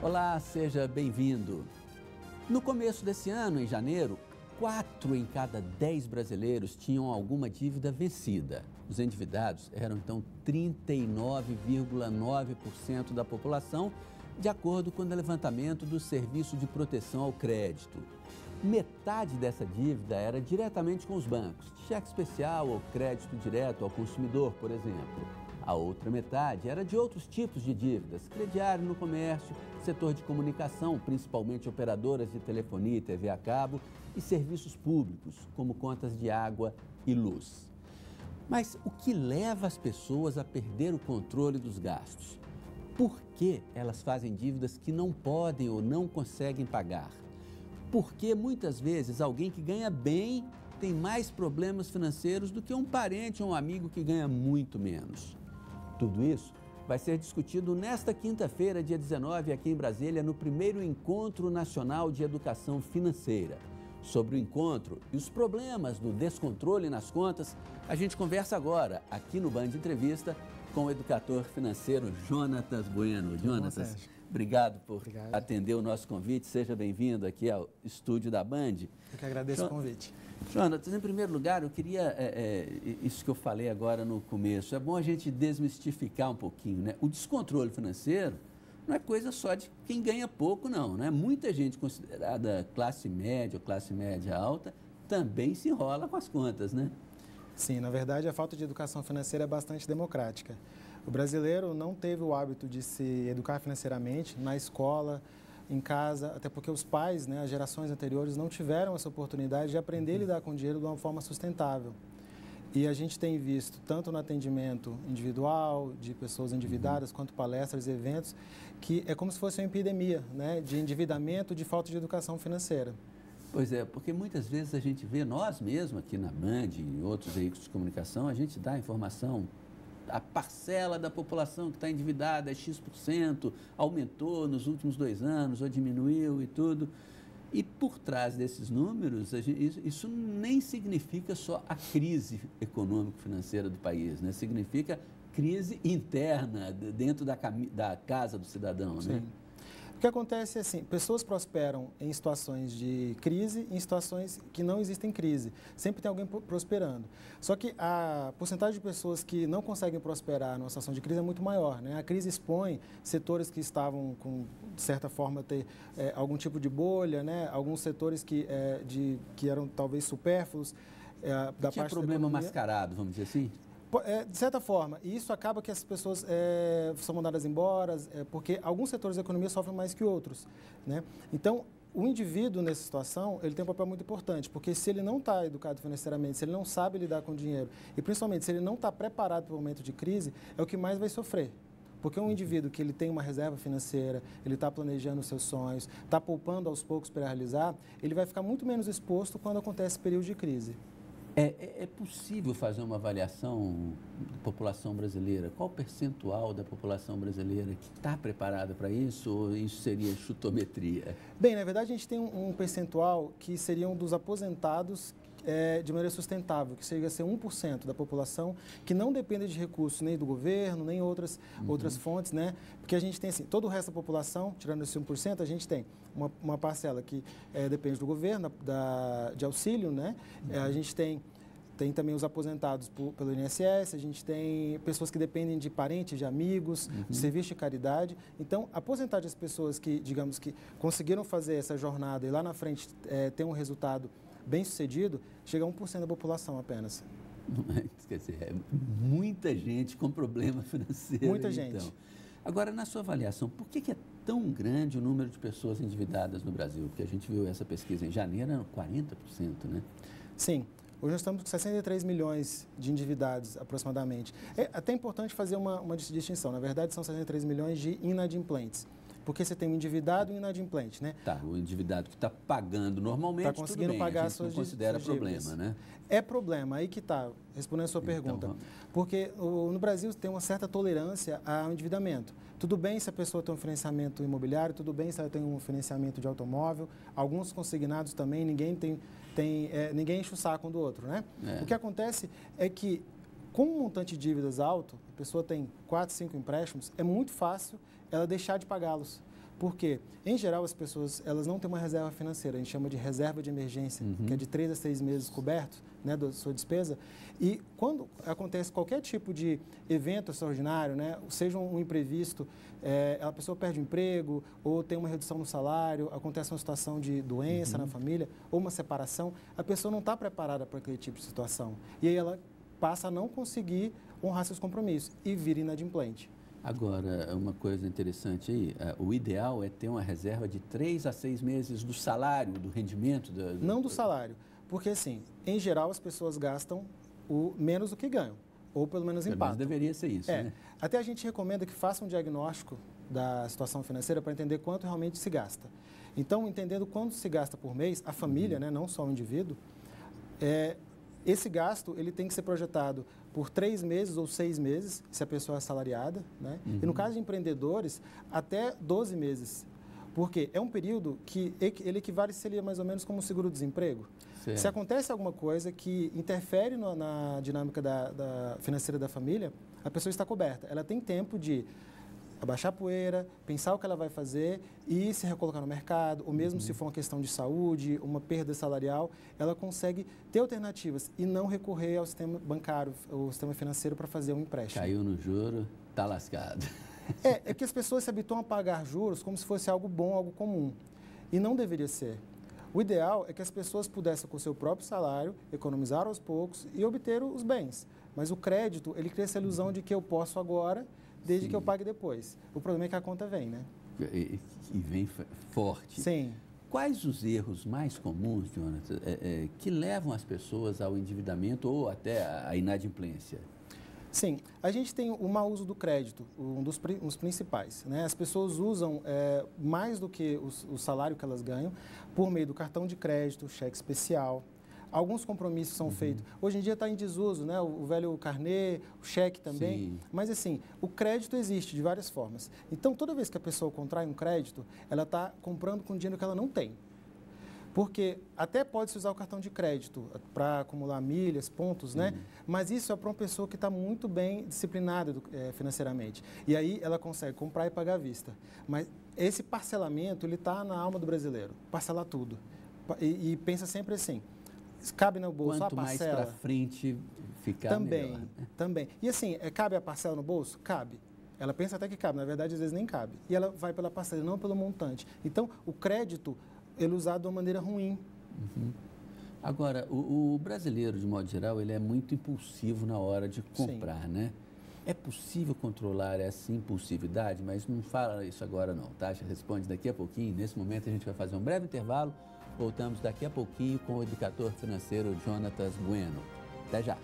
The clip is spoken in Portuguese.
Olá, seja bem-vindo. No começo desse ano, em janeiro, 4 em cada 10 brasileiros tinham alguma dívida vencida. Os endividados eram então 39,9% da população, de acordo com o levantamento do Serviço de Proteção ao Crédito. Metade dessa dívida era diretamente com os bancos, cheque especial ou crédito direto ao consumidor, por exemplo. A outra metade era de outros tipos de dívidas, crediário no comércio, setor de comunicação, principalmente operadoras de telefonia e TV a cabo, e serviços públicos, como contas de água e luz. Mas o que leva as pessoas a perder o controle dos gastos? Por que elas fazem dívidas que não podem ou não conseguem pagar? Por que muitas vezes alguém que ganha bem tem mais problemas financeiros do que um parente ou um amigo que ganha muito menos? Tudo isso vai ser discutido nesta quinta-feira, dia 19, aqui em Brasília, no primeiro Encontro Nacional de Educação Financeira. Sobre o encontro e os problemas do descontrole nas contas, a gente conversa agora, aqui no Band Entrevista, com o educador financeiro Jonatas Bueno. Jonatas, obrigado por atender o nosso convite. Seja bem-vindo aqui ao estúdio da Band. Eu que agradeço o convite. Jonatas, em primeiro lugar, eu queria, isso que eu falei agora no começo, é bom a gente desmistificar um pouquinho, né? O descontrole financeiro não é coisa só de quem ganha pouco, não, né? Muita gente considerada classe média ou classe média alta também se enrola com as contas, né? Sim, na verdade, a falta de educação financeira é bastante democrática. O brasileiro não teve o hábito de se educar financeiramente na escola, em casa, até porque os pais, né, as gerações anteriores, não tiveram essa oportunidade de aprender a lidar com o dinheiro de uma forma sustentável. E a gente tem visto, tanto no atendimento individual, de pessoas endividadas, quanto palestras e eventos, que é como se fosse uma epidemia, né, de endividamento, de falta de educação financeira. Pois é, porque muitas vezes a gente vê, nós mesmos aqui na Band e em outros veículos de comunicação, a gente dá informação, a parcela da população que está endividada é X%, aumentou nos últimos 2 anos ou diminuiu e tudo. E por trás desses números, isso nem significa só a crise econômico-financeira do país, né? Significa crise interna dentro da casa do cidadão, Sim. né? O que acontece é assim, pessoas prosperam em situações de crise, em situações que não existem crise. Sempre tem alguém prosperando. Só que a porcentagem de pessoas que não conseguem prosperar numa situação de crise é muito maior, né? A crise expõe setores que estavam, de certa forma, ter algum tipo de bolha, né? Alguns setores que eram talvez supérfluos da Tinha parte problema da economia. mascarado, vamos dizer assim? De certa forma, e isso acaba que as pessoas são mandadas embora, porque alguns setores da economia sofrem mais que outros, né? Então, o indivíduo nessa situação, ele tem um papel muito importante, porque se ele não está educado financeiramente, se ele não sabe lidar com o dinheiro, e principalmente se ele não está preparado para o momento de crise, é o que mais vai sofrer. Porque um indivíduo que ele tem uma reserva financeira, ele está planejando os seus sonhos, está poupando aos poucos para realizar, ele vai ficar muito menos exposto quando acontece período de crise. É possível fazer uma avaliação da população brasileira? Qual o percentual da população brasileira que está preparada para isso ou isso seria chutometria? Bem, na verdade a gente tem um percentual que seriam dos aposentados de maneira sustentável, que chega a ser 1% da população que não depende de recursos nem do governo, nem outras fontes, né? Porque a gente tem assim, todo o resto da população, tirando esse 1%, a gente tem uma parcela que depende do governo, de auxílio, né? A gente tem também os aposentados pelo INSS, a gente tem pessoas que dependem de parentes, de amigos, de serviço de caridade. Então, a porcentagem das pessoas que, digamos que, conseguiram fazer essa jornada e lá na frente ter um resultado bem sucedido, chega a 1% da população apenas. Quer dizer, é muita gente com problema financeiro. Muita gente. Então. Agora, na sua avaliação, por que é tão grande o número de pessoas endividadas no Brasil? Porque a gente viu essa pesquisa em janeiro, era 40%, né? Sim. Hoje nós estamos com 63 milhões de endividados, aproximadamente. É até importante fazer uma distinção. Na verdade, são 63 milhões de inadimplentes. Porque você tem um endividado e um inadimplente, né? Tá, o endividado que está pagando normalmente, está conseguindo tudo bem, pagar a gente não suas considera dívidas. Problema, né? É problema, aí que está, respondendo a sua pergunta. Porque no Brasil tem uma certa tolerância ao endividamento. Tudo bem se a pessoa tem um financiamento imobiliário, tudo bem se ela tem um financiamento de automóvel, alguns consignados também, ninguém ninguém enche o saco um do outro, né? O que acontece é que, com um montante de dívidas alto, a pessoa tem 4, 5 empréstimos, é muito fácil ela deixar de pagá-los. Porque, em geral, as pessoas elas não têm uma reserva financeira, a gente chama de reserva de emergência, que é de 3 a 6 meses cobertos, né, da sua despesa. E quando acontece qualquer tipo de evento extraordinário, né, seja um imprevisto, a pessoa perde o emprego, ou tem uma redução no salário, acontece uma situação de doença na família, ou uma separação, a pessoa não está preparada para aquele tipo de situação. E aí ela passa a não conseguir honrar seus compromissos e vira inadimplente. Agora, uma coisa interessante aí, o ideal é ter uma reserva de 3 a 6 meses do salário, do rendimento. Não do salário, porque assim, em geral as pessoas gastam o menos do que ganham, ou pelo menos empatam. Mas deveria ser isso, né? Até a gente recomenda que faça um diagnóstico da situação financeira para entender quanto realmente se gasta. Então, entendendo quanto se gasta por mês, a família, né, não só o indivíduo, esse gasto ele tem que ser projetado por 3 meses ou 6 meses, se a pessoa é assalariada, né? E no caso de empreendedores, até 12 meses. Porque é um período que ele equivale, seria mais ou menos como o seguro-desemprego. Se acontece alguma coisa que interfere na dinâmica financeira da família, a pessoa está coberta. Ela tem tempo de abaixar a poeira, pensar o que ela vai fazer e se recolocar no mercado, ou mesmo se for uma questão de saúde, uma perda salarial, ela consegue ter alternativas e não recorrer ao sistema bancário, ao sistema financeiro para fazer um empréstimo. Caiu no juro, está lascado. É que as pessoas se habituam a pagar juros como se fosse algo bom, algo comum. E não deveria ser. O ideal é que as pessoas pudessem, com o seu próprio salário, economizar aos poucos e obter os bens. Mas o crédito, ele cria essa ilusão de que eu posso agora, desde que eu pague depois. O problema é que a conta vem, né? E vem forte. Sim. Quais os erros mais comuns, Jonathan, que levam as pessoas ao endividamento ou até à inadimplência? Sim, a gente tem o mau uso do crédito, um dos principais, né? As pessoas usam mais do que o salário que elas ganham por meio do cartão de crédito, cheque especial. Alguns compromissos são feitos. Hoje em dia está em desuso, né? O velho carnê, o cheque também. Sim. Mas, assim, o crédito existe de várias formas. Então, toda vez que a pessoa contrai um crédito, ela está comprando com dinheiro que ela não tem. Porque até pode-se usar o cartão de crédito para acumular milhas, pontos, né? Mas isso é para uma pessoa que está muito bem disciplinada financeiramente. E aí ela consegue comprar e pagar à vista. Mas esse parcelamento, ele está na alma do brasileiro. Parcelar tudo. E pensa sempre assim, cabe no bolso a parcela. Quanto mais para frente ficar melhor. Também. E assim, cabe a parcela no bolso? Cabe. Ela pensa até que cabe, na verdade às vezes nem cabe. E ela vai pela parcela, não pelo montante. Então, o crédito ele é usado de uma maneira ruim. Agora, o brasileiro, de modo geral, ele é muito impulsivo na hora de comprar, né? É possível controlar essa impulsividade? Mas não fala isso agora não, tá? Já responde daqui a pouquinho. Nesse momento a gente vai fazer um breve intervalo. Voltamos daqui a pouquinho com o educador financeiro Jonatas Bueno. Até já!